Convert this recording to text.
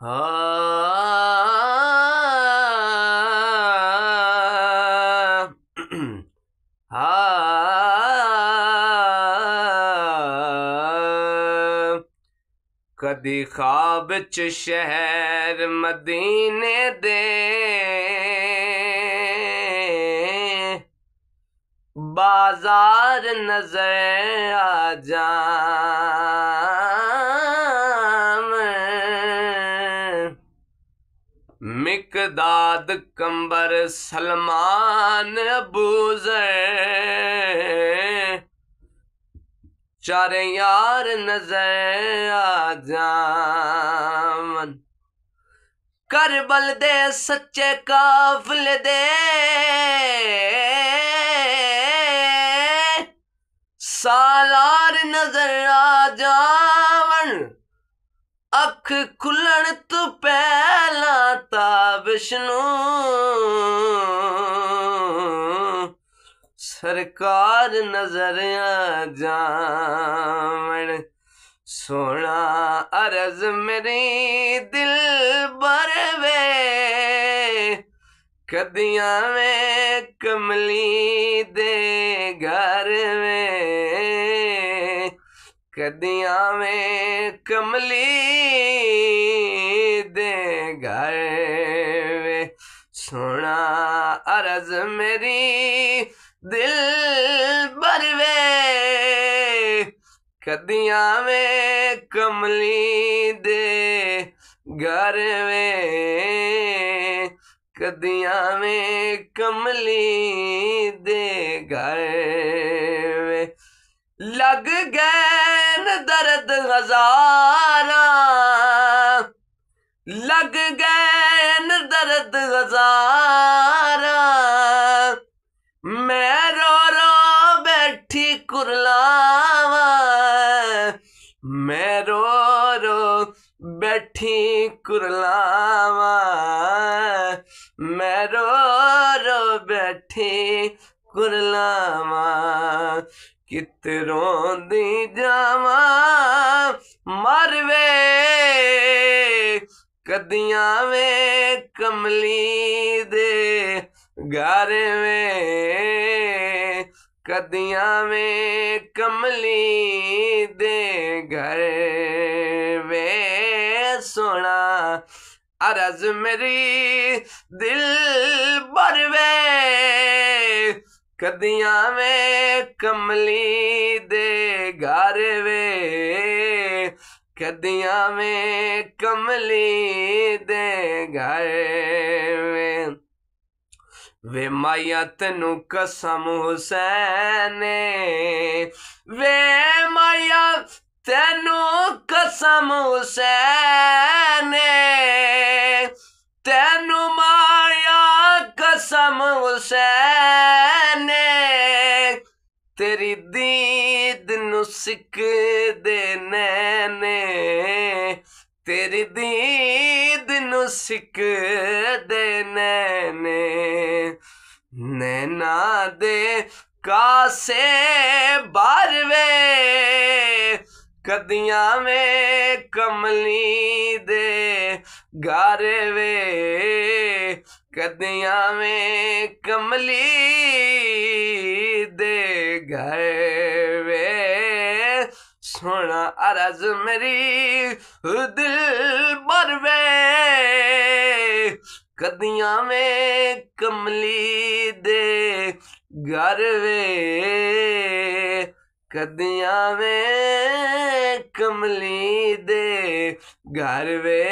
हाँ हाँ कदी ख्वाब च शहर मदीने दे बाजार नजर आ जाम मिकदाद कंबर सलमान अबूजर चार यार नजर आ जामन करबल दे सच्चे काफिले दे सालार नजर आ जावन अख खुलण तो पहला ताबिशनू सरकार नजर आ जावन सोना अर्ज मेरी दिल बरवे कदियां में कमली दे घर में कदियां में कमली दे घर में सोना अर्ज मेरी दिल बरवे कदियां में कमली दे घर में कदियां में कमली दे घर में लग गए न दर्द हजारा लग गए न दर्द हजारा मैं रो रो बैठी कुरलावा मैं रो रो बैठी कुरलावा मैं रो रो बैठी कुरलावा कित रोंदी जावा मरवे कदियां में कमली दे घर में कदियां में कमली दे घर में सोना अर्ज मेरी दिल बरवे कदियां में कमली दे घर वे कदियां में कमली दे घर वे माया तेनू कसम हुसैन वे माया तेनू कसम हुसैन तेनू माया कसम हुसैन तेरी दीद नू सिक दे नैने तेरी दीद नू सिक दे नैने नैना दे कासे बारवे कदियां में कमली दे घर वे कदियां में कमली दे घर वे सोना अर्ज मेरी दिल बरवे कदियां में कमली दे घर वे कदियां में कमली दे घर वे।